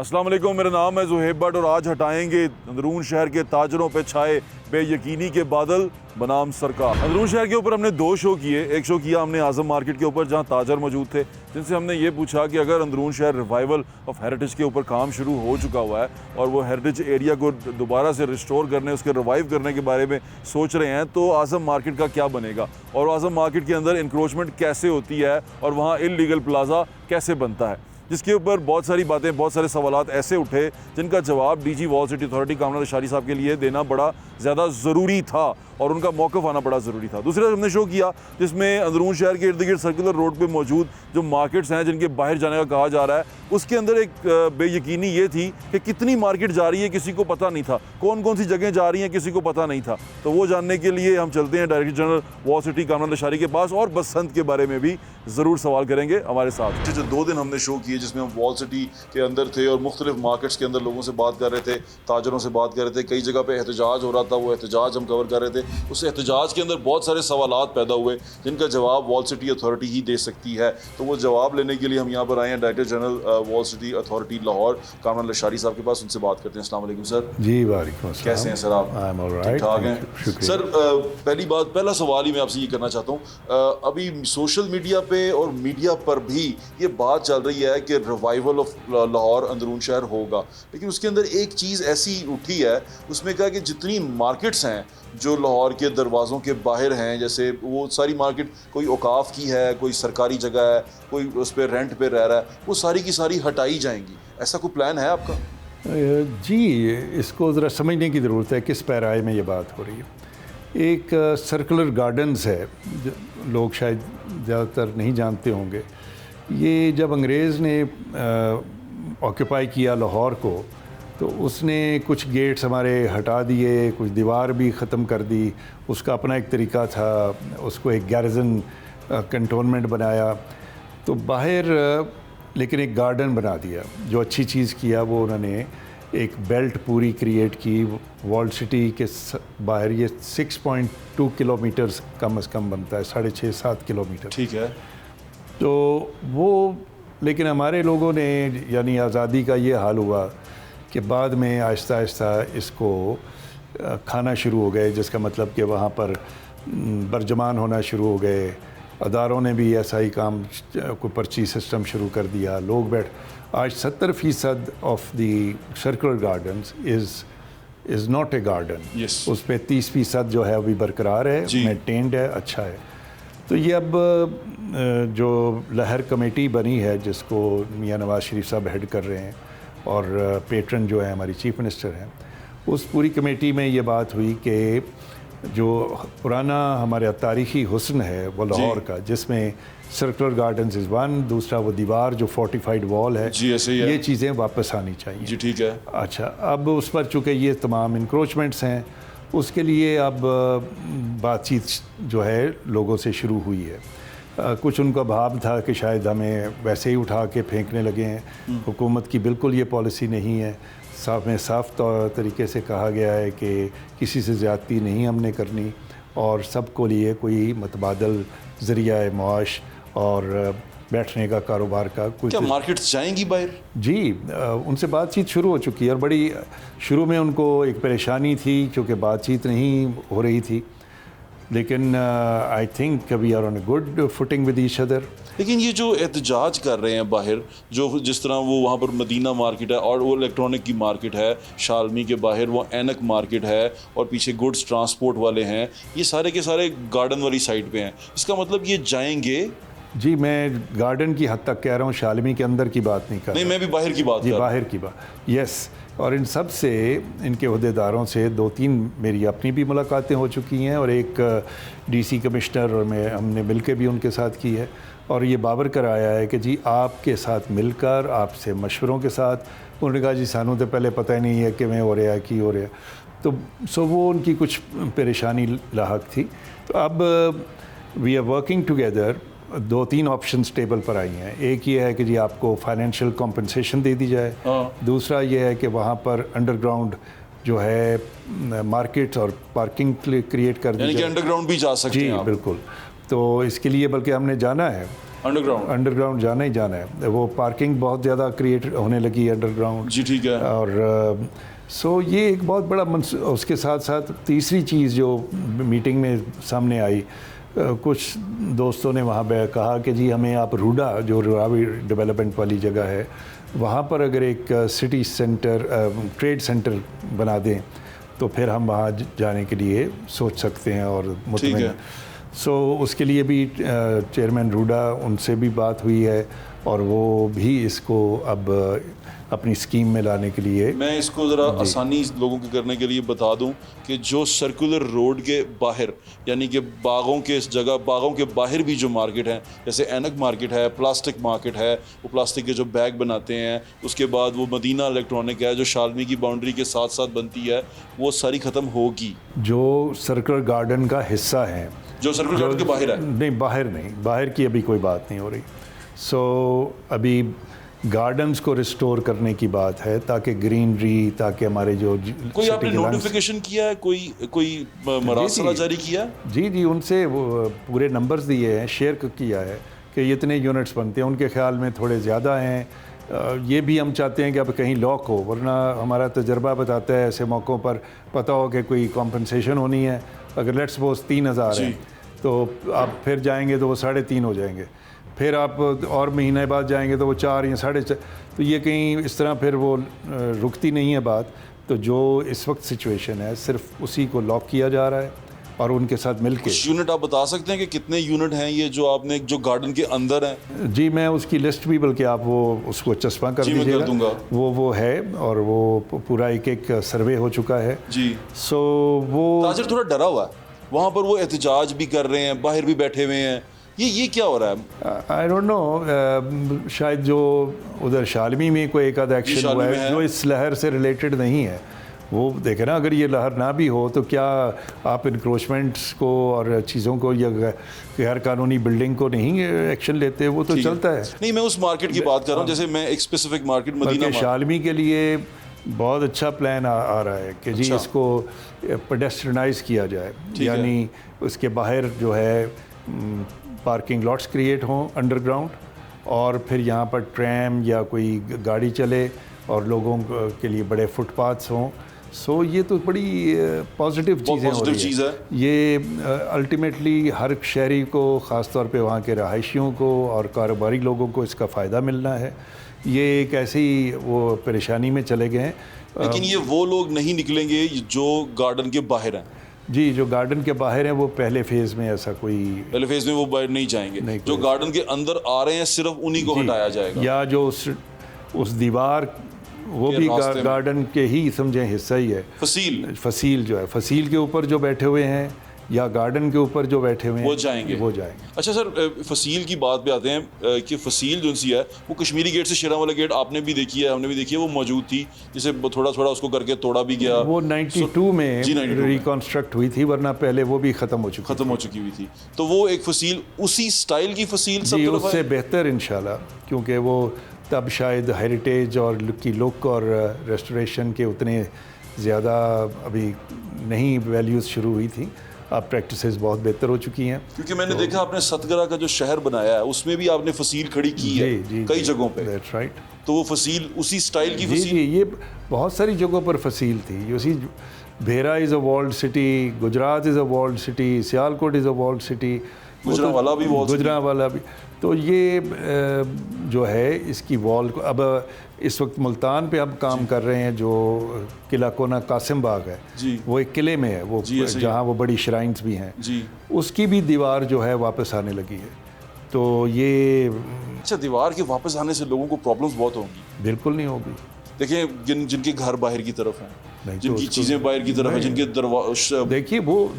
अस्सलाम वालेकुम, मेरा नाम है ज़ुहैब भट्ट और आज हटाएंगे अंदरून शहर के ताजरों पे छाए बेयकीनी के बादल बनाम सरकार। अंदरून शहर के ऊपर हमने 2 शो किए। एक शो किया हमने आज़म मार्केट के ऊपर जहां ताजर मौजूद थे, जिनसे हमने ये पूछा कि अगर अंदरून शहर रिवाइवल ऑफ हेरिटेज के ऊपर काम शुरू हो चुका हुआ है और वो हेरिटेज एरिया को दोबारा से रिस्टोर करने, उसके रिवाइव करने के बारे में सोच रहे हैं, तो आज़म मार्केट का क्या बनेगा और आज़म मार्केट के अंदर इंक्रोचमेंट कैसे होती है और वहाँ इल्लीगल प्लाजा कैसे बनता है, जिसके ऊपर बहुत सारी बातें, बहुत सारे सवालात ऐसे उठे जिनका जवाब DG wall city authority Kamran Lashari साहब के लिए देना बड़ा ज़्यादा ज़रूरी था और उनका मौक़िफ़ आना बड़ा ज़रूरी था। दूसरा हमने शो किया जिसमें अंदरून शहर के इर्द गिर्द सर्कुलर रोड पे मौजूद जो मार्केट्स हैं जिनके बाहर जाने का कहा जा रहा है, उसके अंदर एक बेयकीनी ये थी कि कितनी मार्केट जा रही है किसी को पता नहीं था, कौन कौन सी जगह जा रही हैं किसी को पता नहीं था। तो वो जानने के लिए हम चलते हैं director general wall city Kamran Lashari के पास और बसंत के बारे में भी ज़रूर सवाल करेंगे हमारे साथ। जो 2 दिन हमने शो किए जिसमें हम वॉल सिटी के अंदर थे और मुख्तलिफ मार्केट्स के अंदर लोगों से बात कर रहे थे, ताजरों से बात कर रहे थे, कई जगह पे एहतजाज हो रहा था, वो एहतजाज हम कवर कर रहे थे। उस एहतजाज के अंदर बहुत सारे सवालात पैदा हुए जिनका जवाब वॉल सिटी अथॉरिटी ही दे सकती है। तो वो जवाब लेने के लिए हम यहाँ पर आए हैं director general wall city authority Lahore Kamran Lashari साहब के पास, उनसे बात करते हैं। अस्सलाम वालेकुम सर। जी वालेकुम अस्सलाम। कैसे हैं सर आप? ठीक ठाक हैं सर। पहला सवाल ही मैं आपसे ये करना चाहता हूँ, अभी सोशल मीडिया पे और मीडिया पर भी ये बात चल रही है कि रिवाइवल ऑफ लाहौर अंदरून शहर होगा, लेकिन उसके अंदर एक चीज़ ऐसी उठी है, उसमें कहा कि जितनी मार्केट्स हैं जो लाहौर के दरवाज़ों के बाहर हैं, जैसे वो सारी मार्केट कोई औकाफ की है, कोई सरकारी जगह है, कोई उस पर रेंट पे रह रहा है, वो सारी की सारी हटाई जाएंगी। ऐसा कोई प्लान है आपका? जी, इसको ज़रा समझने की ज़रूरत है किस पैराए में ये बात हो रही है। एक सर्कुलर गार्डन्स है, लोग शायद ज़्यादातर नहीं जानते होंगे। ये जब अंग्रेज़ ने ऑक्यूपाई किया लाहौर को, तो उसने कुछ गेट्स हमारे हटा दिए, कुछ दीवार भी ख़त्म कर दी। उसका अपना एक तरीका था, उसको एक गैरिजन कंटोनमेंट बनाया, तो बाहर लेकिन एक गार्डन बना दिया। जो अच्छी चीज़ किया वो उन्होंने एक बेल्ट पूरी क्रिएट की वॉल सिटी के बाहर। ये 6.2 किलोमीटर्स कम से कम बनता है, 6.5-7 किलोमीटर। ठीक है। तो वो, लेकिन हमारे लोगों ने, यानी आज़ादी का ये हाल हुआ कि बाद में आहिस्ता आहिस्ता इसको खाना शुरू हो गए, जिसका मतलब कि वहाँ पर बरजमान होना शुरू हो गए। अदारों ने भी ऐसा ही काम, कोई पर्ची सिस्टम शुरू कर दिया। लोग आज 70% of the circular gardens is not a garden. उस पर 30% जो है अभी बरकरार है, मेंटेन्ड है, अच्छा है। तो ये अब जो लहर कमेटी बनी है, जिसको मियां नवाज शरीफ साहब हेड कर रहे हैं और पेट्रन जो है हमारी चीफ मिनिस्टर हैं, उस पूरी कमेटी में ये बात हुई कि जो पुराना हमारा तारीख़ी हुस्न है वो लाहौर का, जिसमें सर्कुलर गार्डन्स इज़ वन, दूसरा वो दीवार जो फोर्टिफाइड वॉल है, ये चीज़ें वापस आनी चाहिए। जी ठीक है। अच्छा, अब उस पर चूँकि ये तमाम इंक्रोचमेंट्स हैं, उसके लिए अब बातचीत जो है लोगों से शुरू हुई है। कुछ उनका भाव था कि शायद हमें वैसे ही उठा के फेंकने लगे हैं। हुकूमत की बिल्कुल ये पॉलिसी नहीं है। साफ तरीके से कहा गया है कि किसी से ज़्यादती नहीं हमने करनी और सबको लिए कोई मतबादल ज़रिया मुआश और बैठने का कारोबार का कुछ। क्या मार्केट्स जाएंगी बाहर? जी, उनसे बातचीत शुरू हो चुकी है और बड़ी शुरू में उनको एक परेशानी थी क्योंकि बातचीत नहीं हो रही थी, लेकिन I think we are on a good footing with each other. लेकिन ये जो एहतजाज कर रहे हैं बाहर, जो जिस तरह वो वहाँ पर मदीना मार्केट है और वो इलेक्ट्रॉनिक की मार्केट है, शालमी के बाहर वो एनक मार्केट है और पीछे गुड्स ट्रांसपोर्ट वाले हैं, ये सारे के सारे गार्डन वाली साइड पे हैं। इसका मतलब ये जाएंगे? जी, मैं गार्डन की हद तक कह रहा हूँ, शालमी के अंदर की बात नहीं कर रहा। नहीं, मैं भी बाहर की बात कर रहा हूँ। बाहर की बात, यस। और इन सब से, इनके अहदेदारों से 2-3 मेरी अपनी भी मुलाकातें हो चुकी हैं और एक डीसी कमिश्नर और हमने मिल के भी उनके साथ की है और ये बाबर कराया है कि जी आपके साथ मिलकर, आपसे मशवरों के साथ। उन्होंने कहा जी सानू तो पहले पता ही नहीं है कि मैं हो रहा की हो रहा। तो सो वो उनकी कुछ परेशानी लाहक थी। तो अब we are working together. 2-3 options table पर आई हैं। एक ये है कि जी आपको फाइनेंशियल कॉम्पनसेशन दे दी जाए। दूसरा ये है कि वहाँ पर अंडरग्राउंड जो है मार्केट्स और पार्किंग क्रिएट कर दी जाए, यानी कि अंडरग्राउंड भी जा सकते हैं जी आप। बिल्कुल। तो इसके लिए बल्कि हमने जाना है अंडरग्राउंड जाना ही जाना है। वो पार्किंग बहुत ज़्यादा क्रिएट होने लगी अंडरग्राउंड। जी ठीक है। और सो ये एक बहुत बड़ा उसके साथ साथ तीसरी चीज़ जो मीटिंग में सामने आई, कुछ दोस्तों ने वहाँ पे कहा कि जी हमें आप रूडा, जो रावी डेवलपमेंट वाली जगह है, वहाँ पर अगर एक सिटी सेंटर ट्रेड सेंटर बना दें तो फिर हम वहाँ जाने के लिए सोच सकते हैं और मुतमईन। सो उसके लिए भी चेयरमैन रूडा, उनसे भी बात हुई है और वो भी इसको अब अपनी स्कीम में लाने के लिए। मैं इसको ज़रा आसानी लोगों के करने के लिए बता दूं कि जो सर्कुलर रोड के बाहर, यानी कि बागों के इस जगह, बागों के बाहर भी जो मार्केट है, जैसे एनक मार्केट है, प्लास्टिक मार्केट है, वो प्लास्टिक के जो बैग बनाते हैं, उसके बाद वो मदीना इलेक्ट्रॉनिक है जो शालमी की बाउंड्री के साथ साथ बनती है, वो सारी ख़त्म होगी। जो सर्कुलर गार्डन का हिस्सा है, जो सर्कुलर गार्डन के बाहर है, नहीं बाहर नहीं, बाहर की अभी कोई बात नहीं हो रही। सो अभी गार्डन्स को रिस्टोर करने की बात है, ताकि ग्रीनरी, ताकि हमारे जो कोई आपने नोटिफिकेशन किया है, कोई मरासला जारी किया है? जी उनसे वो पूरे नंबर्स दिए हैं, शेयर किया है कि इतने यूनिट्स बनते हैं, उनके ख्याल में थोड़े ज़्यादा हैं। ये भी हम चाहते हैं कि अब कहीं लॉक हो, वरना हमारा तजर्बा बताता है ऐसे मौक़ों पर पता हो कि कोई कॉम्पनसेशन होनी है। अगर लेट्स सपोज 3000 है तो आप फिर जाएंगे तो वो 3.5 हो जाएंगे, फिर आप और महीने बाद जाएंगे तो वो 4 या 4.5। तो ये कहीं इस तरह फिर वो रुकती नहीं है बात। तो जो इस वक्त सिचुएशन है, सिर्फ उसी को लॉक किया जा रहा है और उनके साथ मिलके। कुछ यूनिट आप बता सकते हैं कि कितने यूनिट हैं ये जो आपने, जो गार्डन के अंदर हैं? जी मैं उसकी लिस्ट भी, बल्कि आप वो उसको चस्पा कर दीजिएगा, वो है और वो पूरा एक सर्वे हो चुका है जी। सो वो ताजिर थोड़ा डरा हुआ है, वहाँ पर वो एहतजाज भी कर रहे हैं, बाहर भी बैठे हुए हैं, ये क्या हो रहा है? आई डोंट नो, शायद जो उधर शालमी में कोई एक आधा एक्शन हुआ है जो इस लहर से रिलेटेड नहीं है। वो देखे ना, अगर ये लहर ना भी हो तो क्या आप इंक्रोचमेंट्स को और चीज़ों को या गैर कानूनी बिल्डिंग को नहीं एक्शन लेते? वो तो चलता है। नहीं, मैं उस मार्केट की बात कर रहा हूँ, जैसे मैं एक स्पेसिफिक मार्केट मदीना शालमी के लिए बहुत अच्छा प्लान आ रहा है कि जी इसको पेडेस्ट्रियनाइज किया जाए, यानी उसके बाहर जो है पार्किंग लॉट्स क्रिएट हों अंडरग्राउंड, और फिर यहाँ पर ट्रैम या कोई गाड़ी चले और लोगों के लिए बड़े फुटपाथ्स हों। सो ये तो बड़ी पॉजिटिव चीज़ें हो रही है। ये अल्टीमेटली हर शहरी को, ख़ास तौर पे वहाँ के रहायशियों को और कारोबारी लोगों को इसका फ़ायदा मिलना है। ये एक ऐसी वो परेशानी में चले गए हैं। लेकिन ये वो लोग नहीं निकलेंगे जो गार्डन के बाहर हैं। जी, जो गार्डन के बाहर हैं वो पहले फेज़ में ऐसा कोई, पहले फेज़ में वो बाहर नहीं जाएंगे, जो गार्डन के अंदर आ रहे हैं सिर्फ उन्हीं को हटाया जाएगा। या जो उस दीवार, वो भी गार्डन के ही समझें हिस्सा ही है। फसील जो है, फसील के ऊपर जो बैठे हुए हैं या गार्डन के ऊपर जो बैठे हुए हैं वो जाएंगे। अच्छा सर, फसील की बात पे आते हैं कि फसील जो सी है वो कश्मीरी गेट से शेरा वाला गेट आपने भी देखी है, हमने भी देखी है, वो मौजूद थी, जिसे थोड़ा थोड़ा उसको करके तोड़ा भी गया। वो 92 में रिकॉन्स्ट्रक्ट हुई थी, वरना पहले वो भी ख़त्म हो चुकी हुई थी। तो वो एक फसील, उसी स्टाइल की फसील जी, उससे बेहतर इंशाल्लाह, क्योंकि वो तब शायद हेरिटेज और की लुक और रेस्टोरेशन के उतने ज़्यादा अभी नहीं वैल्यूज़ शुरू हुई थी। अब प्रैक्टिसेस बहुत बेहतर हो चुकी हैं। क्योंकि मैंने देखा आपने सतगरा का जो शहर बनाया है उसमें भी आपने फसील खड़ी की है कई जगहों पे। That's right. तो वो फसील उसी स्टाइल की फसील? जी, ये बहुत सारी जगहों पर फसील थी। उसी Bhera is a walled city, Gujrat is a walled city, Sialkot is a walled city, Gujranwala भी। तो ये जो है इसकी वॉल को अब इस वक्त मुल्तान पे अब काम कर रहे हैं, जो किला कोना कासिम बाग है वो एक किले में है, वो जहाँ वो बड़ी श्राइन्स भी हैं, उसकी भी दीवार जो है वापस आने लगी है। तो ये अच्छा, दीवार के वापस आने से लोगों को प्रॉब्लम्स बहुत होंगी? बिल्कुल नहीं होगी। देखिए जिनके घर बाहर की तरफ हैं, जिनकी चीज़ें बाहर की तरफ हैं, जिनके दरवाजे, देखिए वो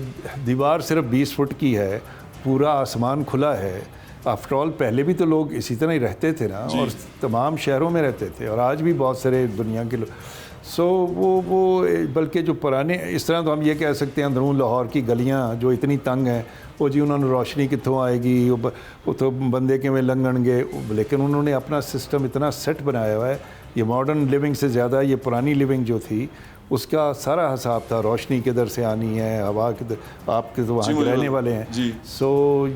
दीवार सिर्फ 20 फुट की है, पूरा आसमान खुला है। आफ्टर ऑल पहले भी तो लोग इसी तरह ही रहते थे ना, और तमाम शहरों में रहते थे, और आज भी बहुत सारे दुनिया के लोग। सो वो बल्कि जो पुराने, इस तरह तो हम ये कह सकते हैं अंदरून लाहौर की गलियां जो इतनी तंग हैं, वो जी उन्होंने रोशनी कितों आएगी, वो तो बंदे के में लंघणगे, लेकिन उन्होंने अपना सिस्टम इतना सेट बनाया हुआ है। ये मॉडर्न लिविंग से ज़्यादा ये पुरानी लिविंग जो थी उसका सारा हिसाब था, रोशनी किधर से आनी है, हवा किधर, आपके तो वहाँ के रहने वाले हैं जी। सो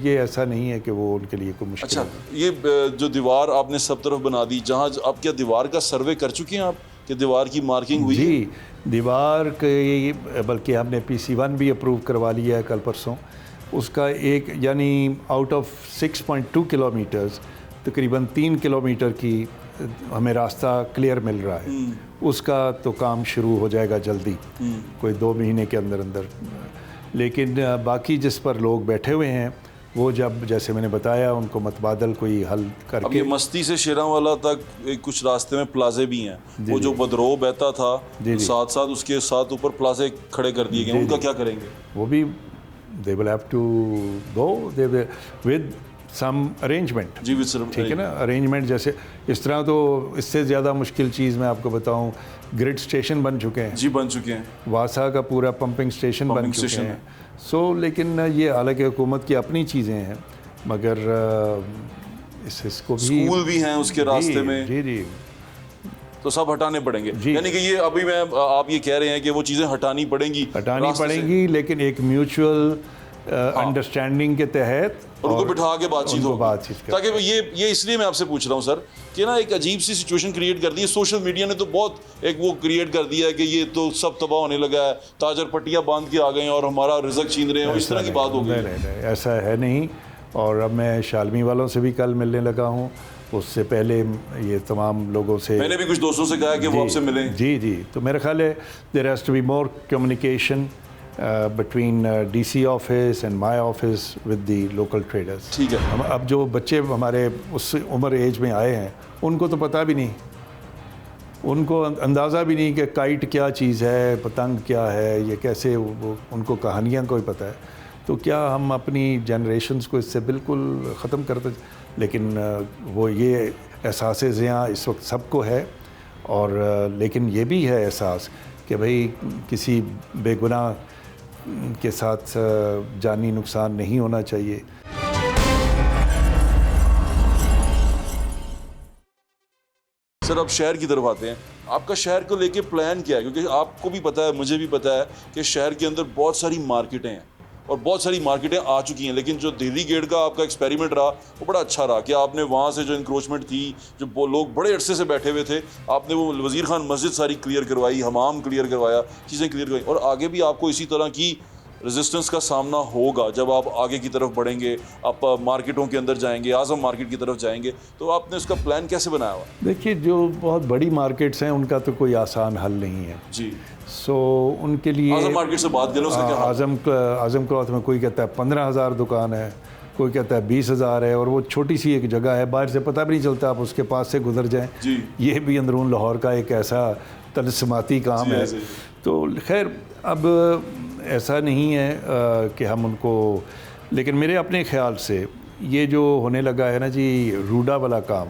ये ऐसा नहीं है कि वो उनके लिए कोई मुश्किल अच्छा, ये जो दीवार आपने सब तरफ बना दी, जहाँ आप क्या दीवार का सर्वे कर चुके हैं आप कि दीवार की मार्किंग हुई है? जी, दीवार के बल्कि हमने PC1 भी अप्रूव करवा लिया है कल परसों। उसका एक यानी आउट ऑफ 6.2 किलोमीटर्स तकरीबन 3 किलोमीटर की हमें रास्ता क्लियर मिल रहा है। उसका तो काम शुरू हो जाएगा जल्दी, कोई 2 महीने के अंदर अंदर। लेकिन बाकी जिस पर लोग बैठे हुए हैं वो जब, जैसे मैंने बताया, उनको मतबादल कोई हल अब करके। ये मस्ती से शेरांवाला तक कुछ रास्ते में प्लाजे भी हैं, वो जो बदरो बहता था साथ साथ उसके साथ ऊपर प्लाजे खड़े कर दिए गए, उनका क्या करेंगे? वो भी they will have to go with some arrangement। जी विद ठीक है ना, अरेंजमेंट। जैसे इस तरह तो इससे ज़्यादा मुश्किल चीज़ मैं आपको बताऊं, ग्रिड स्टेशन बन चुके हैं जी, बन चुके हैं, वासा का पूरा पंपिंग स्टेशन बन चुके हैं। सो लेकिन ये हालांकि हुकूमत की अपनी चीज़ें हैं, मगर इसको भी स्कूल भी हैं उसके रास्ते में, जी जी, तो सब हटाने पड़ेंगे। यानी कि ये अभी मैं आप ये कह रहे हैं कि वो चीज़ें हटानी पड़ेंगी लेकिन एक म्यूचुअल अंडरस्टैंडिंग के तहत उनको बिठा के बातचीत हो, ताकि ताकि ये इसलिए मैं आपसे पूछ रहा हूँ सर कि ना एक अजीब सी सिचुएशन क्रिएट कर दी है सोशल मीडिया ने, तो बहुत एक वो क्रिएट कर दिया है कि ये तो सब तबाह होने लगा है, ताजर पट्टियाँ बांध के आ गए हैं और हमारा रिजक छीन रहे हैं, इस तरह की बात हो गई। नहीं, ऐसा है नहीं। और अब मैं शालमी वालों से भी कल मिलने लगा हूँ, उससे पहले ये तमाम लोगों से मैंने भी कुछ दोस्तों से कहा कि वो आपसे मिलें। जी जी, तो मेरा ख्याल है there has to be more communication between DC office and my office with the local traders. ठीक है। हम अब जो बच्चे हमारे उस उम्र एज में आए हैं उनको तो पता भी नहीं, उनको अंदाज़ा भी नहीं कि काइट क्या चीज़ है, पतंग क्या है, ये कैसे उनको कहानियाँ कोई पता है। तो क्या हम अपनी जनरेशन्स को इससे बिल्कुल ख़त्म करते? लेकिन वो ये एहसास ज़ियाँ इस वक्त सबको है, और लेकिन ये भी है एहसास कि भाई किसी बेगुनाह के साथ जानी नुकसान नहीं होना चाहिए। सर अब शहर की तरफ आते हैं, आपका शहर को लेके प्लान क्या है? क्योंकि आपको भी पता है, मुझे भी पता है कि शहर के अंदर बहुत सारी मार्केटें हैं और बहुत सारी मार्केटें आ चुकी हैं, लेकिन जो दिल्ली गेट का आपका एक्सपेरिमेंट रहा वो बड़ा अच्छा रहा कि आपने वहाँ से जो इंक्रोचमेंट थी, जो लोग बड़े अरसे से बैठे हुए थे, आपने वो वज़ीर खान मस्जिद सारी क्लियर करवाई, हमाम क्लियर करवाया, चीज़ें क्लियर करवाई, और आगे भी आपको इसी तरह की रेजिस्टेंस का सामना होगा जब आप आगे की तरफ बढ़ेंगे, आप मार्केटों के अंदर जाएंगे, आज़म मार्केट की तरफ जाएंगे, तो आपने उसका प्लान कैसे बनाया हुआ? देखिए, जो बहुत बड़ी मार्केट्स हैं उनका तो कोई आसान हल नहीं है जी। सो उनके लिए आज़म मार्केट से बात करें, उसका क्या आज़म क्लॉथ में कोई कहता है 15,000 दुकान है, कोई कहता है 20,000 है, और वो छोटी सी एक जगह है, बाहर से पता भी नहीं चलता, आप उसके पास से गुजर जाएं। ये भी अंदरून लाहौर का एक ऐसा तलस्माती काम है। तो खैर अब ऐसा नहीं है कि हम उनको, लेकिन मेरे अपने ख्याल से ये जो होने लगा है ना जी, रूडा वाला काम,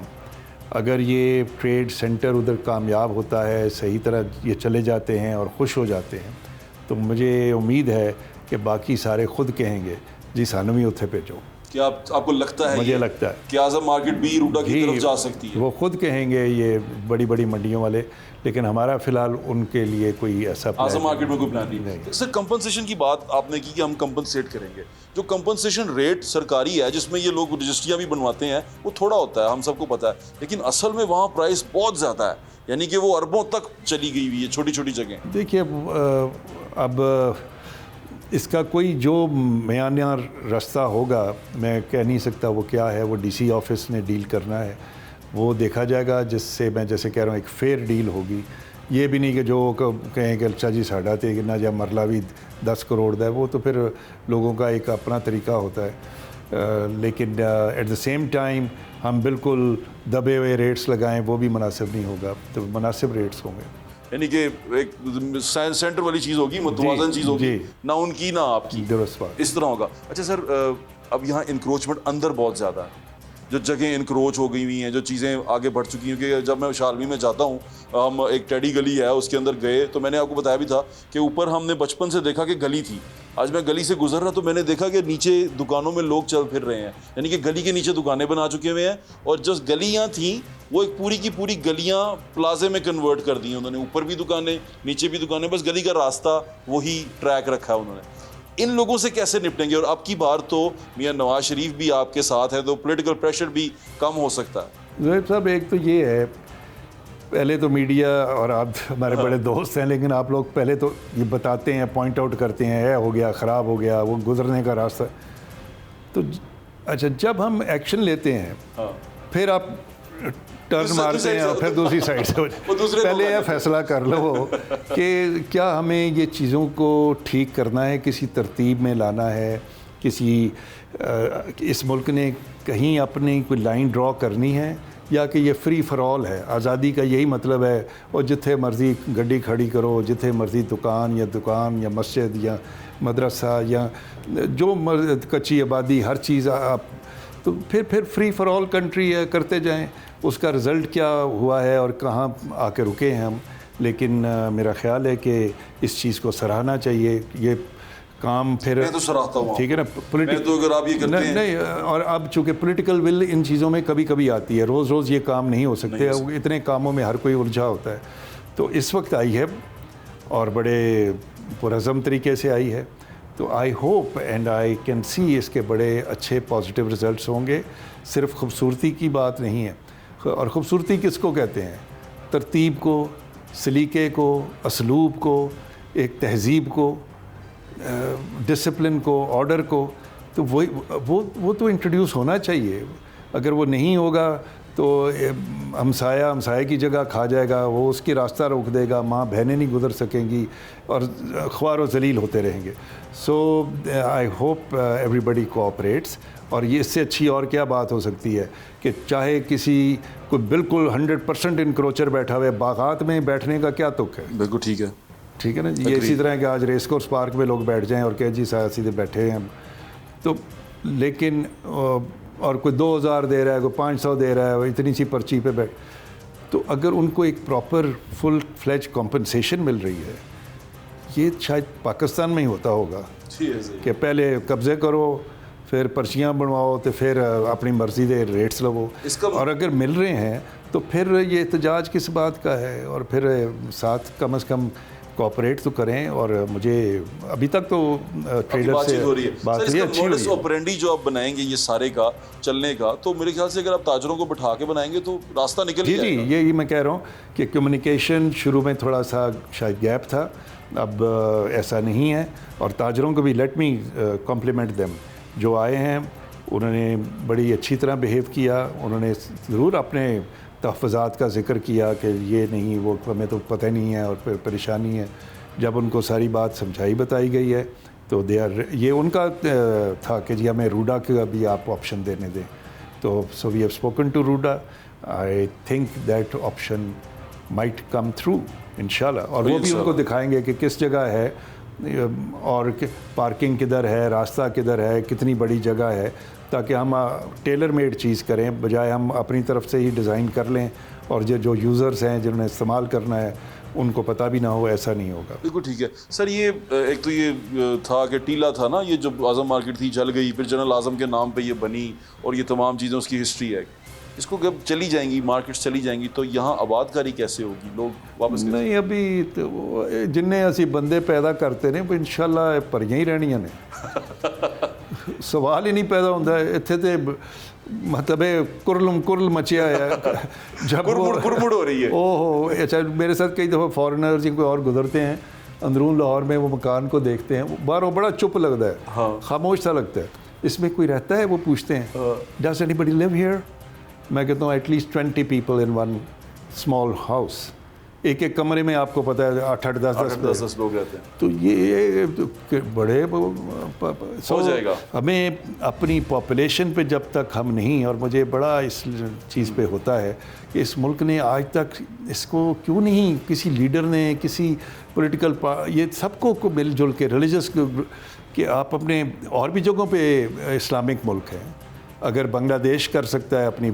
अगर ये ट्रेड सेंटर उधर कामयाब होता है, सही तरह ये चले जाते हैं और खुश हो जाते हैं, तो मुझे उम्मीद है कि बाकी सारे खुद कहेंगे जी सानू भी उत्थे भेजो। क्या आपको लगता है, मुझे लगता है कि आज़म मार्केट भी रूडा की तरफ जा सकती है? वो खुद कहेंगे ये बड़ी बड़ी मंडियों वाले, लेकिन हमारा फिलहाल उनके लिए कोई ऐसा आज़म मार्केट में कोई प्लान नहीं। सर कंपनसेशन की बात आपने की कि हम कंपनसेट करेंगे, जो कंपनसेशन रेट सरकारी है जिसमें ये लोग रजिस्ट्रियाँ भी बनवाते हैं वो थोड़ा होता है, हम सबको पता है, लेकिन असल में वहाँ प्राइस बहुत ज़्यादा है, यानी कि वो अरबों तक चली गई हुई है छोटी छोटी जगह। देखिए अब इसका कोई जो मेयानार रास्ता होगा मैं कह नहीं सकता वो क्या है, वो DC ऑफिस ने डील करना है, वो देखा जाएगा, जिससे मैं जैसे कह रहा हूँ एक फेयर डील होगी। ये भी नहीं कि जो कहें कि अच्छा जी साढ़ा ते कि ना जब मरला भी 10 करोड़ दा है, वो तो फिर लोगों का एक अपना तरीका होता है। लेकिन एट द सेम टाइम हम बिल्कुल दबे हुए रेट्स लगाएं वो भी मुनासिब नहीं होगा, तो मुनासिब रेट्स होंगे, यानी कि एक सेंटर वाली चीज़ होगी, मुतवाज़न चीज़ होगी, ना उनकी ना आपकी, इस तरह होगा। अच्छा सर, अब यहाँ इंक्रोचमेंट अंदर बहुत ज़्यादा है, जो जगह इंक्रोच हो गई हुई हैं, जो चीज़ें आगे बढ़ चुकी हैं, क्योंकि जब मैं शालमी में जाता हूँ, हम एक टेडी गली है उसके अंदर गए, तो मैंने आपको बताया भी था कि ऊपर हमने बचपन से देखा कि गली थी, आज मैं गली से गुजर रहा तो मैंने देखा कि नीचे दुकानों में लोग चल फिर रहे हैं, यानी कि गली के नीचे दुकानें बना चुके हुए हैं और जो गलियां थी वो एक पूरी की पूरी गलियां प्लाजे में कन्वर्ट कर दी उन्होंने, ऊपर भी दुकानें नीचे भी दुकानें, बस गली का रास्ता वही ट्रैक रखा है उन्होंने। इन लोगों से कैसे निपटेंगे? और अब की बार तो मियां नवाज शरीफ भी आपके साथ है तो पॉलिटिकल प्रेशर भी कम हो सकता है। ज़ोहैब साहब, एक तो ये है, पहले तो मीडिया और आप हमारे बड़े दोस्त हैं, लेकिन आप लोग पहले तो ये बताते हैं, पॉइंट आउट करते हैं, ये हो गया, ख़राब हो गया, वो गुजरने का रास्ता। तो अच्छा, जब हम एक्शन लेते हैं फिर आप टर्न मारते हैं और फिर दूसरी साइड से पहले यह फैसला कर लो कि क्या हमें ये चीज़ों को ठीक करना है, किसी तरतीब में लाना है, किसी इस मुल्क ने कहीं अपनी कोई लाइन ड्रॉ करनी है, या कि ये फ्री फॉर ऑल है। आज़ादी का यही मतलब है, और जिथे मर्ज़ी गड्डी खड़ी करो, जिथे मर्ज़ी दुकान या मस्जिद या मदरसा या जो कच्ची आबादी, हर चीज़ आप, तो फिर फ्री फॉर ऑल कंट्री है, करते जाएं। उसका रिज़ल्ट क्या हुआ है और कहाँ आके रुके हैं हम, लेकिन मेरा ख़्याल है कि इस चीज़ को सराहना चाहिए। ये काम फिर मैं तो सराहता हूँ, ठीक है ना, मैं तो अगर आप ये करते हैं नहीं, और अब चूँकि पॉलिटिकल विल इन चीज़ों में कभी कभी आती है, रोज़ रोज़ ये काम नहीं हो सकते, इतने कामों में हर कोई उलझा होता है। तो इस वक्त आई है और बड़े पुरज़म तरीके से आई है, तो I hope and I can see इसके बड़े अच्छे पॉजिटिव रिज़ल्ट्स होंगे। सिर्फ खूबसूरती की बात नहीं है, और ख़ूबसूरती किसको कहते हैं? तरतीब को, सलीके को, असलूब को, एक तहज़ीब को, डिसिप्लिन को, ऑर्डर को, तो वो तो इंट्रोड्यूस होना चाहिए। अगर वो नहीं होगा तो हमसाया की जगह खा जाएगा, वो उसकी रास्ता रोक देगा, माँ बहनें नहीं गुजर सकेंगी और ख्वार व ज़लील होते रहेंगे। सो आई होप एवरीबडी कोऑपरेट्स। और ये इससे अच्छी और क्या बात हो सकती है कि चाहे किसी कोई बिल्कुल 100% इंक्रोचर बैठा हुआ है, बागात में बैठने का क्या तुक है? बिल्कुल ठीक है, ठीक है ना जी। ये इसी तरह कि आज रेस कोर्स पार्क में लोग बैठ जाएं और कहें जी सीधे बैठे हैं, तो लेकिन और कोई 2000 दे रहा है, कोई 500 दे रहा है, इतनी सी पर्ची पे बैठ, तो अगर उनको एक प्रॉपर फुल फ्लेज कॉम्पनसेशन मिल रही है, ये शायद पाकिस्तान में ही होता होगा कि पहले कब्ज़े करो, फिर पर्चियाँ बनवाओ, तो फिर अपनी मर्ज़ी दे रेट्स लो, और अगर मिल रहे हैं तो फिर ये एहतजाज किस बात का है? और फिर साथ कम से कम कोऑपरेट तो करें। और मुझे अभी तक तो ट्रेडर से हो रही है, बात अच्छी हुई है। ऑपरेंडी जो आप बनाएंगे ये सारे का चलने का, तो मेरे ख्याल से अगर आप ताजरों को बिठा के बनाएंगे तो रास्ता निकल जाएगा। जी, यही मैं कह रहा हूँ कि कम्युनिकेशन शुरू में थोड़ा सा शायद गैप था, अब ऐसा नहीं है। और ताजरों को भी लेट मी कॉम्प्लीमेंट देम, जो आए हैं उन्होंने बड़ी अच्छी तरह बिहेव किया। उन्होंने ज़रूर अपने तहफ़्फ़ुज़ात का ज़िक्र किया कि ये नहीं, वो हमें तो पता ही नहीं है और फिर परेशानी है। जब उनको सारी बात समझाई बताई गई है तो ये उनका था कि जी हमें रूडा का भी आप ऑप्शन देने दें। तो so we have spoken to RUDA. I think that option might come through इंशाल्लाह, और वो भी उनको दिखाएंगे कि किस जगह है और पार्किंग किधर है, रास्ता किधर है, कितनी बड़ी जगह है, ताकि हम टेलर मेड चीज़ करें, बजाय हम अपनी तरफ से ही डिज़ाइन कर लें और जो यूज़र्स हैं जिन्होंने इस्तेमाल करना है उनको पता भी ना हो। ऐसा नहीं होगा। बिल्कुल ठीक है सर। ये एक तो ये था कि टीला था ना, ये जो आज़म मार्केट थी जल गई, फिर जनरल आज़म के नाम पे ये बनी और ये तमाम चीज़ें उसकी हिस्ट्री है। इसको जब चली जाएंगी, मार्केट्स चली जाएंगी, तो यहाँ आबादकारी कैसे होगी? लोग वापस नहीं, अभी तो जिन्ने असी बंदे पैदा करते ने इंशाल्लाह पर यहीं रहनियां ने सवाल ही नहीं पैदा होता है। इत्थे ते मतलब कुरल मचिया है जब कुरमुड़ हो रही है। ओहो, अच्छा, मेरे साथ कई दफ़ा फॉरेनर्स जिनको और गुजरते हैं अंदरून लाहौर में, वो मकान को देखते हैं, बाहरों बड़ा चुप लगता है, हाँ। खामोश सा लगता है। इसमें कोई रहता है? वो पूछते हैं डज एनीबडी लिव हियर? मैं कहता हूँ at least 20 people in one small house. एक एक कमरे में आपको पता है 8-8, 10-10 लोग रहते हैं। तो ये बड़े हो जाएगा। हमें अपनी पॉपुलेशन पे जब तक हम नहीं, और मुझे बड़ा इस चीज़ पे होता है कि इस मुल्क ने आज तक इसको क्यों नहीं, किसी लीडर ने, किसी पॉलिटिकल ये सबको को मिलजुल के रिलीजियस कि आप अपने और भी जगहों पे इस्लामिक मुल्क है, अगर बांग्लादेश कर सकता है अपनी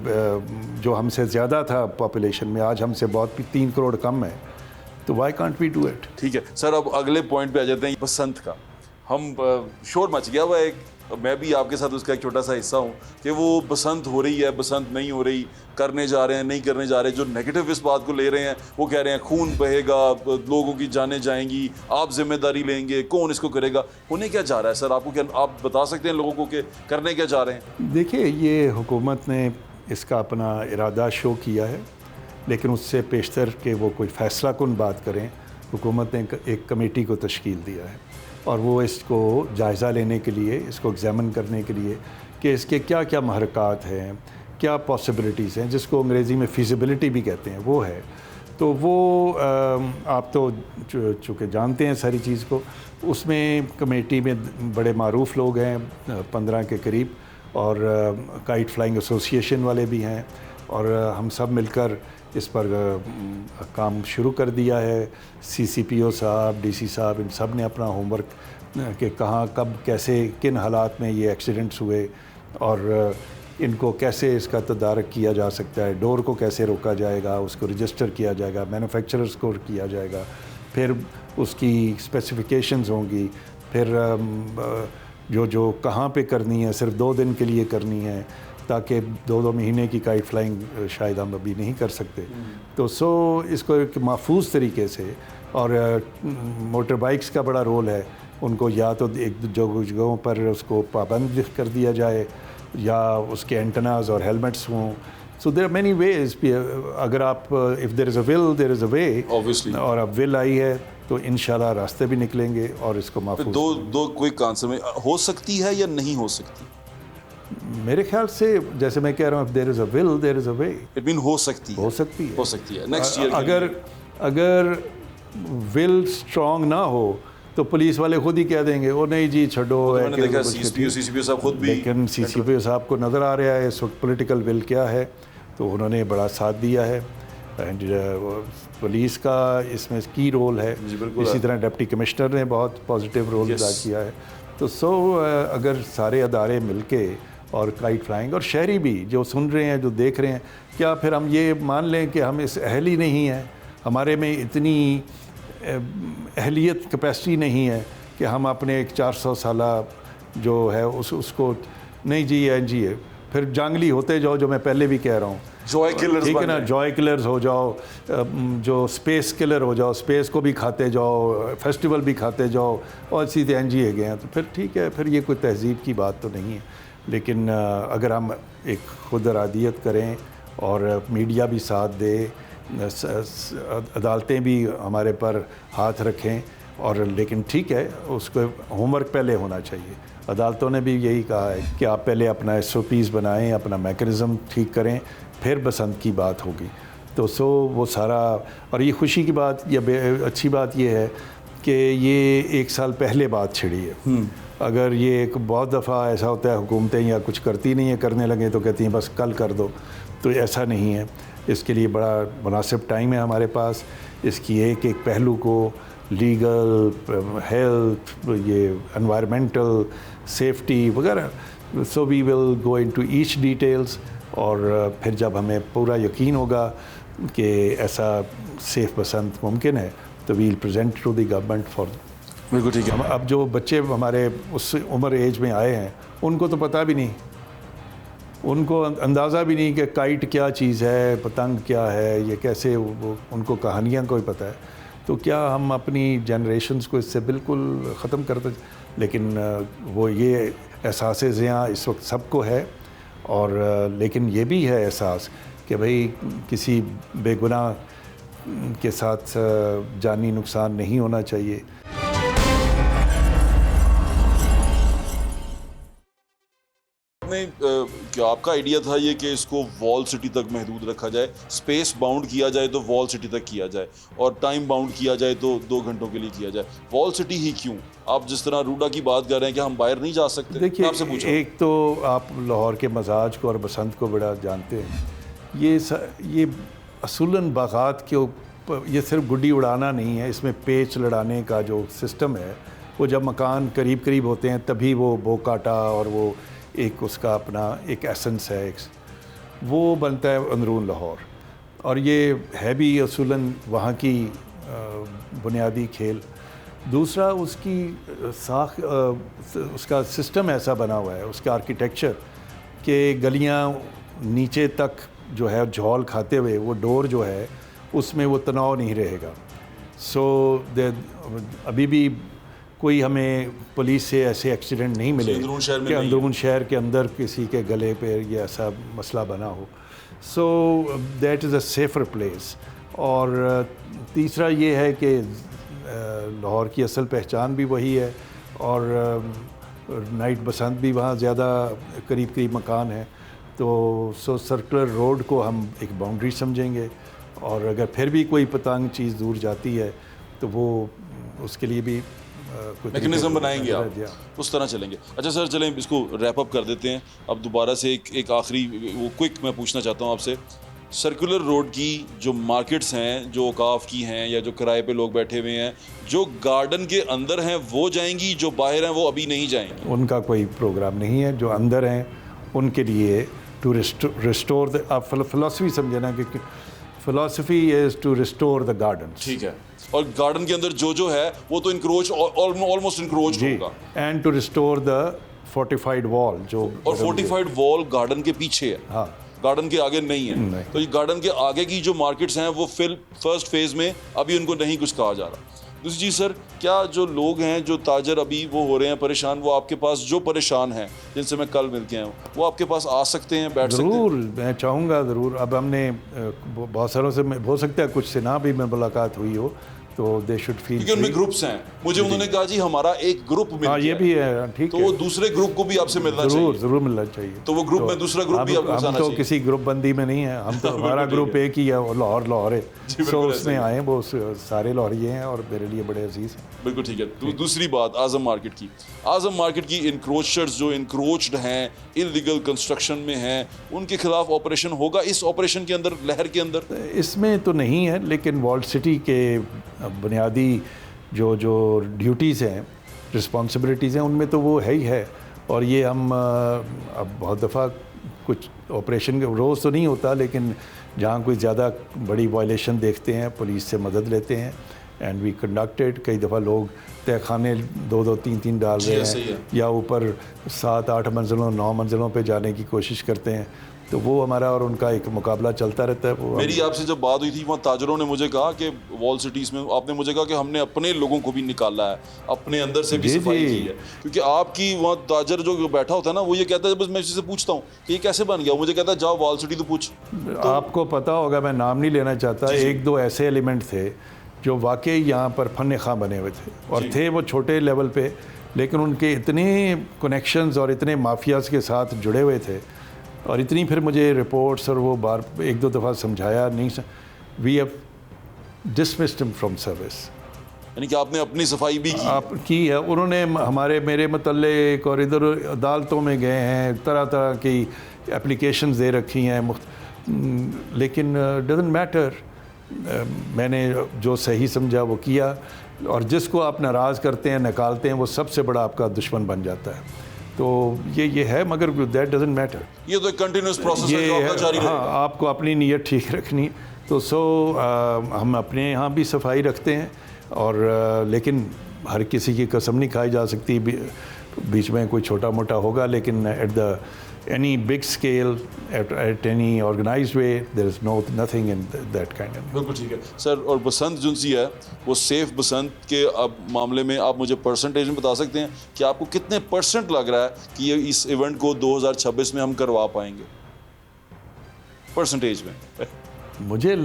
जो हमसे ज़्यादा था पॉपुलेशन में, आज हमसे बहुत 3 करोड़ कम है, तो why can't we do it? ठीक है सर, अब अगले पॉइंट पे आ जाते हैं, बसंत का। हम शोर मच गया हुआ एक, मैं भी आपके साथ उसका एक छोटा सा हिस्सा हूँ कि वो बसंत हो रही है, बसंत नहीं हो रही, करने जा रहे हैं, नहीं करने जा रहे, जो नेगेटिव इस बात को ले रहे हैं वो कह रहे हैं खून बहेगा, लोगों की जानें जाएंगी, आप जिम्मेदारी लेंगे, कौन इसको करेगा। होने क्या जा रहा है सर? आपको क्या आप बता सकते हैं लोगों को कि करने क्या जा रहे हैं? देखिए, ये हुकूमत ने इसका अपना इरादा शो किया है, लेकिन उससे पेशतर के वो कोई फ़ैसला कुन बात करें। हुकूमत ने एक कमेटी को तश्कील दिया है और वो इसको जायज़ा लेने के लिए, इसको एग्ज़ामिन करने के लिए कि इसके क्या क्या महरक़ात हैं, क्या पॉसिबिलिटीज़ हैं, जिसको अंग्रेज़ी में फ़ीज़िबिलिटी भी कहते हैं, वो है। तो वो आप तो चूँकि जानते हैं सारी चीज़ को, उसमें कमेटी में बड़े मारूफ़ लोग हैं, 15 के करीब, और काइट फ्लाइंग एसोसिएशन वाले भी हैं, और हम सब मिलकर इस पर काम शुरू कर दिया है। CCPO साहब, DC साहब, इन सब ने अपना होमवर्क कि कहाँ कब कैसे किन हालात में ये एक्सीडेंट्स हुए और इनको कैसे इसका तदारक किया जा सकता है, डोर को कैसे रोका जाएगा, उसको रजिस्टर किया जाएगा, मैन्युफैक्चरर्स को किया जाएगा, फिर उसकी स्पेसिफिकेशंस होंगी, फिर जो कहाँ पे करनी है, सिर्फ 2 दिन के लिए करनी है, ताकि 2 महीने की काइट फ्लाइंग शायद हम अभी नहीं कर सकते। तो इसको एक महफूज तरीके से, और मोटर बाइक्स का बड़ा रोल है, उनको या तो एक जगहों पर उसको पाबंद कर दिया जाए या उसके एंटेनाज और हेलमेट्स हों। So there are many ways. अगर आप if there is a will there is a way, और अब विल आई है तो इंशाल्लाह रास्ते भी निकलेंगे और इसको महफूज। दो क्विक आंसर में, हो सकती है या नहीं हो सकती? मेरे ख्याल से, जैसे मैं कह रहा हूँ, there is a will there is a way. It mean हो सकती है। हो सकती है, हो सकती है नेक्स्ट ईयर। अगर विल स्ट्रॉन्ग ना हो तो पुलिस वाले खुद ही कह देंगे वो नहीं जी छोड़ो। मैंने देखा CCPO साहब खुद भी, लेकिन CCPO साहब को नज़र आ रहा है इस वक्त पॉलिटिकल विल क्या है, तो उन्होंने बड़ा साथ दिया है। एंड पुलिस का इसमें की रोल है, इसी तरह डिप्टी कमिश्नर ने बहुत पॉजिटिव रोल अदा किया है। तो अगर सारे अदारे मिलके और काइट फ्लाइंग, और शहरी भी जो सुन रहे हैं, जो देख रहे हैं, क्या फिर हम ये मान लें कि हम इस अहल ही नहीं हैं, हमारे में इतनी अहलियत कैपेसिटी नहीं है कि हम अपने एक 400 साला जो है उसको नहीं जी है, फिर जांगली होते जाओ, जो मैं पहले भी कह रहा हूँ, जॉय किलर्स, ठीक है ना, जॉय किलर्स हो जाओ, जो स्पेस किलर हो जाओ, स्पेस को भी खाते जाओ, फेस्टिवल भी खाते जाओ, और सीधे NGA गए हैं, तो फिर ठीक है, फिर ये कोई तहजीब की बात तो नहीं है। लेकिन अगर हम एक खुद इरादियत करें और मीडिया भी साथ दे, अदालतें भी हमारे पर हाथ रखें, और लेकिन ठीक है, उसको होमवर्क पहले होना चाहिए। अदालतों ने भी यही कहा है कि आप पहले अपना SOPs बनाएं, अपना मैकेनिज़्म ठीक करें, फिर बसंत की बात होगी। तो वो सारा, और ये खुशी की बात या अच्छी बात ये है कि ये 1 साल पहले बात छिड़ी है। अगर ये एक बहुत दफ़ा ऐसा होता है, हुकूमतें या कुछ करती नहीं है, करने लगे तो कहती हैं बस कल कर दो, तो ऐसा नहीं है। इसके लिए बड़ा मुनासिब टाइम है हमारे पास। इसकी एक एक पहलू को, लीगल, हेल्थ, ये एनवायरमेंटल, सेफ्टी वगैरह, so we will go into each details, और फिर जब हमें पूरा यकीन होगा कि ऐसा सेफ बसंत मुमकिन है, तो we will present to the government for. बिल्कुल ठीक है। अब जो बच्चे हमारे उस उम्र एज में आए हैं, उनको तो पता भी नहीं, उनको अंदाज़ा भी नहीं कि काइट क्या चीज़ है, पतंग क्या है, ये कैसे, उनको कहानियाँ कोई पता है। तो क्या हम अपनी जनरेशन्स को इससे बिल्कुल ख़त्म करते? लेकिन वो ये एहसास ज़ियाँ इस वक्त सबको है, और लेकिन ये भी है एहसास कि भाई किसी बेगुनाह के साथ जानी नुकसान नहीं होना चाहिए। क्या आपका आइडिया था ये कि इसको वॉल सिटी तक महदूद रखा जाए, स्पेस बाउंड किया जाए तो वॉल सिटी तक किया जाए, और टाइम बाउंड किया जाए तो 2 घंटों के लिए किया जाए? वॉल सिटी ही क्यों? आप जिस तरह रूडा की बात कर रहे हैं कि हम बाहर नहीं जा सकते। देखिए, आपसे पूछा, एक तो आप लाहौर के मजाज को और बसंत को बड़ा जानते हैं। ये असूलन बागात के ऊपर, ये सिर्फ गुड्डी उड़ाना नहीं है, इसमें पेच लड़ाने का जो सिस्टम है, वो जब मकान करीब करीब होते हैं तभी वो बो काटा, और वो एक उसका अपना एक एसेंस है, वो बनता है अंदरून लाहौर। और ये है भी असूलन वहाँ की बुनियादी खेल। दूसरा उसकी उसका सिस्टम ऐसा बना हुआ है, उसका आर्किटेक्चर कि गलियां नीचे तक जो है झोल खाते हुए वो डोर जो है उसमें वो तनाव नहीं रहेगा। सो अभी भी कोई हमें पुलिस से ऐसे एक्सीडेंट नहीं मिले अंदरून शहर में कि नहीं है। अंदरून शहर के अंदर किसी के गले पे ये ऐसा मसला बना हो। So that is a safer place. और तीसरा ये है कि लाहौर की असल पहचान भी वही है, और नाइट बसंत भी वहाँ ज़्यादा करीब करीब मकान है। तो सर्कुलर रोड को हम एक बाउंड्री समझेंगे, और अगर फिर भी कोई पतंग चीज़ दूर जाती है तो वो उसके लिए भी कुछ मैकेनिज्म बनाएंगे आप, उस तरह चलेंगे। अच्छा सर, चलें इसको रैप अप कर देते हैं। अब दोबारा से एक आखिरी वो क्विक मैं पूछना चाहता हूँ आपसे, सर्कुलर रोड की जो मार्केट्स हैं, जो औकाफ की हैं या जो किराए पे लोग बैठे हुए हैं, जो गार्डन के अंदर हैं वो जाएंगी, जो बाहर हैं वो अभी नहीं जाएंगी? उनका कोई प्रोग्राम नहीं है। जो अंदर हैं उनके लिए टू रिस्टोर द, आप फिलॉसफी समझे ना कि philosophy is to restore the garden. ठीक है। और गार्डन के अंदर जो है वो तो इंक्रोच, ऑलमोस्ट इंक्रोच होगा। And to restore the fortified wall जो, और फोर्टिफाइड वॉल गार्डन के पीछे है, हाँ, गार्डन के आगे नहीं है। नहीं। तो ये गार्डन के आगे की जो मार्केट्स हैं वो फर्स्ट फेज में अभी उनको नहीं कुछ कहा जा रहा। दूसरी चीज़ सर, क्या जो लोग हैं, जो ताजर अभी वो हो रहे हैं परेशान, वो आपके पास जो परेशान हैं जिनसे मैं कल मिल के आया हूँ, वो आपके पास आ सकते हैं, बैठ सकते हैं? ज़रूर, मैं चाहूँगा ज़रूर। अब हमने बहुत सारों से, हो सकता है कुछ से ना भी मैं मुलाकात हुई हो, तो दे शुड फील, क्योंकि उनमें ग्रुप्स हैं। मुझे उन्होंने कहा जी हमारा एक ग्रुप मिल हाँ, गया ये भी है, ठीक तो है। वो दूसरे ग्रुप को भी आपसे मिलना ज़रूर चाहिए। ज़रूर मिलना चाहिए। तो वो ग्रुप में दूसरा ग्रुप भी आपको हम आना तो चाहिए। किसी ग्रुप बंदी में नहीं है, हम तो हमारा ग्रुप एक ही है, और लाहौर है। बिल्कुल सो ऐसा उसमें ही है। आए वो सारे लाहौरिये हैं और मेरे लिए बड़े अजीज़ हैं। बिल्कुल ठीक है। दूसरी बात आज़म मार्केट की, आज़म मार्केट की इंक्रोचर्स जो इंक्रोच्ड हैं, इलीगल कंस्ट्रक्शन में हैं, उनके खिलाफ ऑपरेशन होगा इस ऑपरेशन के अंदर, लहर के अंदर? इसमें तो नहीं है, लेकिन वॉल्ड सिटी के बुनियादी जो ड्यूटीज़ हैं, रिस्पॉन्सिबिलिटीज़ हैं, उनमें तो वो है ही है। और ये हम अब बहुत दफ़ा कुछ ऑपरेशन रोज़ तो नहीं होता, लेकिन जहाँ कोई ज़्यादा बड़ी वायलेशन देखते हैं पुलिस से मदद लेते हैं, एंड वी कंडक्टेड। कई दफ़ा लोग तहखाने 2-2, 3-3 डाल रहे हैं, या ऊपर 7-8 मंजिलों 9 मंजिलों पे जाने की कोशिश करते हैं। तो वो हमारा और उनका एक मुकाबला चलता रहता है। वो मेरी आपसे जब बात हुई थी, वहाँ ताजरों ने मुझे कहा कि वॉल सिटीज़ में आपने मुझे कहा कि हमने अपने लोगों को भी निकाला है, अपने अंदर से भी सफाई की है। क्योंकि आपकी वहाँ ताजर जो बैठा होता है ना, वो ये कहता है, बस मैं इससे पूछता हूँ कि ये कैसे बन गया, मुझे कहता है जाओ वॉल सिटी तो पूछ। आपको पता होगा, मैं नाम नहीं लेना चाहता, 1-2 ऐसे एलिमेंट थे जो वाकई यहाँ पर फन खां बने हुए थे, और थे वो छोटे लेवल पे, लेकिन उनके इतने कनेक्शंस और इतने माफियाज के साथ जुड़े हुए थे, और इतनी फिर मुझे रिपोर्ट्स और वो बार 1-2 दफ़ा समझाया, नहीं we have dismissed him from service. यानी कि आपने अपनी सफाई भी की? आप की है। उन्होंने मेरे मतलब, और इधर अदालतों में गए हैं, तरह तरह की एप्लीकेशंस दे रखी हैं, लेकिन डजंट मैटर। मैंने जो सही समझा वो किया, और जिसको आप नाराज़ करते हैं, निकालते हैं, वो सबसे बड़ा आपका दुश्मन बन जाता है। तो ये है, मगर दैट डजंट मैटर। ये तो एक कंटिन्यूस प्रोसेस है जो आपका जारी रहेगा। हाँ, आपको अपनी नीयत ठीक रखनी। तो हम अपने यहाँ भी सफाई रखते हैं, और लेकिन हर किसी की कसम नहीं खाई जा सकती, बीच में कोई छोटा मोटा होगा, लेकिन at the any big scale at any organized way there is nothing in that kind of। बिल्कुल ठीक है सर। और बसंत जुनसी है, वो सेफ बसंत के अब मामले में आप मुझे परसेंटेज में बता सकते हैं कि आपको कितने % लग रहा है कि ये इस इवेंट को 2026 में हम करवा पाएंगे, परसेंटेज में? मुझे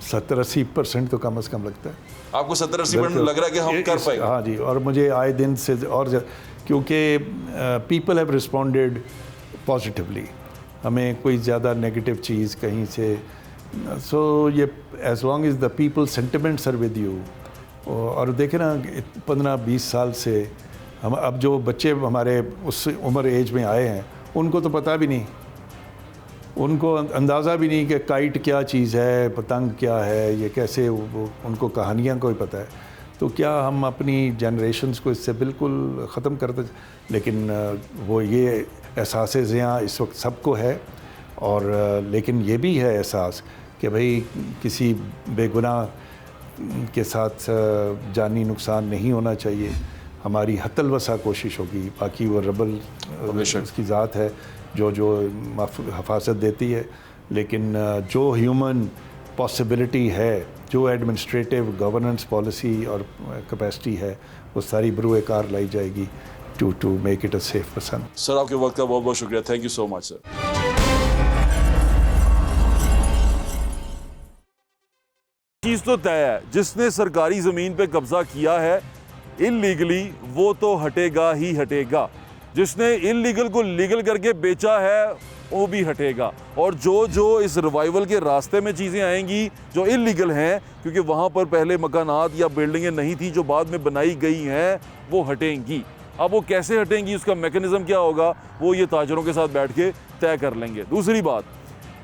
70-80% तो कम से कम लगता है। आपको 70-80% लग रहा है कि हम कर पाएंगे? हाँ जी, और मुझे आए दिन से और, क्योंकि पीपल हैव रिस्पॉन्डेड पॉजिटिवली, हमें कोई ज़्यादा नेगेटिव चीज़ कहीं से, सो ये as long as the people sentiments are with you. और देखें ना, 15-20 साल से हम, अब जो बच्चे हमारे उस उम्र एज में आए हैं, उनको तो पता भी नहीं, उनको अंदाज़ा भी नहीं कि काइट क्या चीज़ है, पतंग क्या है, ये कैसे, उनको कहानियाँ कोई पता है। तो क्या हम अपनी जनरेशन्स को इससे बिल्कुल ख़त्म कर दे? लेकिन वो ये एहसास ज़ियाँ इस वक्त सबको है, और लेकिन ये भी है एहसास कि भाई किसी बेगुनाह के साथ जानी नुकसान नहीं होना चाहिए। हमारी हतल वसा कोशिश होगी, बाकी वो रबल उसकी ज़ात है जो हफाजत देती है, लेकिन जो ह्यूमन पॉसिबिलिटी है, जो एडमिनिस्ट्रेटिव गवर्नेंस पॉलिसी और कैपेसिटी है, वो सारी बरूए कार लाई जाएगी to make it a safe person. Sir आपके वक्त का बहुत बहुत शुक्रिया, thank you so much sir. चीज तो तय है, जिसने सरकारी जमीन पे कब्जा किया है इलीगली वो तो हटेगा ही हटेगा, जिसने इलीगल को लीगल करके बेचा है वो भी हटेगा, और जो इस रिवाइवल के रास्ते में चीज़ें आएंगी जो इलीगल हैं, क्योंकि वहाँ पर पहले मकानात या बिल्डिंगें नहीं थी जो बाद में बनाई गई हैं, वो हटेंगी। अब वो कैसे हटेंगी, उसका मैकेनिज्म क्या होगा, वो ये ताजरों के साथ बैठ के तय कर लेंगे। दूसरी बात,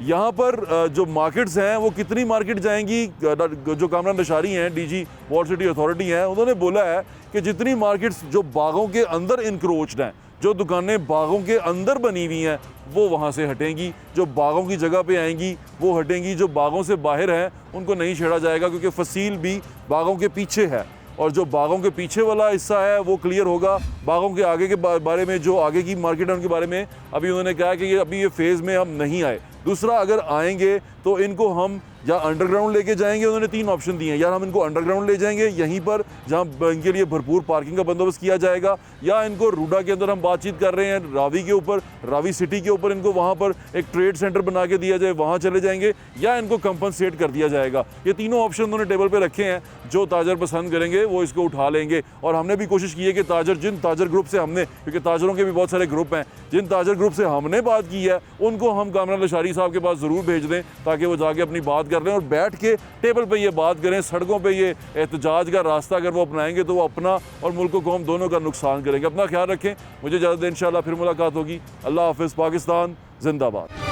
यहाँ पर जो मार्केट्स हैं वो कितनी मार्केट जाएंगी, जो कामरान नशारी हैं, डीजी वॉल सिटी अथॉरिटी हैं, उन्होंने बोला है कि जितनी मार्केट्स जो बागों के अंदर इंक्रोच्ड हैं, जो दुकानें बागों के अंदर बनी हुई हैं, वो वहाँ से हटेंगी, जो बागों की जगह पे आएंगी वो हटेंगी, जो बागों से बाहर हैं उनको नहीं छेड़ा जाएगा, क्योंकि फसील भी बागों के पीछे है, और जो बागों के पीछे वाला हिस्सा है वो क्लियर होगा। बागों के आगे के बारे में, जो आगे की मार्केट है उनके बारे में अभी उन्होंने कहा कि अभी ये फेज़ में हम नहीं आए। दूसरा, अगर आएंगे तो इनको हम या अंडरग्राउंड लेके जाएंगे, उन्होंने 3 ऑप्शन दिए हैं, या हम इनको अंडरग्राउंड ले जाएंगे यहीं पर जहां इनके लिए भरपूर पार्किंग का बंदोबस्त किया जाएगा, या इनको रूडा के अंदर हम बातचीत कर रहे हैं रावी के ऊपर, रावी सिटी के ऊपर इनको वहां पर एक ट्रेड सेंटर बना के दिया जाए, वहां चले जाएंगे, या इनको कंपनसेट कर दिया जाएगा। ये तीनों ऑप्शन उन्होंने टेबल पर रखे हैं, जो ताजर पसंद करेंगे वो इसको उठा लेंगे। और हमने भी कोशिश की है कि जिन ताजर ग्रुप से हमने, क्योंकि ताजरों के भी बहुत सारे ग्रुप हैं, जिन ताजर ग्रुप से हमने बात की है उनको हम कामरान नशारी साहब के पास ज़रूर भेज दें, ताकि वो जाके अपनी बात कर लें और बैठ के टेबल पे ये बात करें। सड़कों पे ये एहतजाज का रास्ता अगर वो अपनाएंगे तो वो अपना और मुल्क कौम दोनों का नुकसान करेंगे। अपना ख्याल रखें, मुझे इजाज़त दें, इंशाल्लाह फिर मुलाकात होगी। अल्लाह हाफ़िज़। पाकिस्तान जिंदाबाद।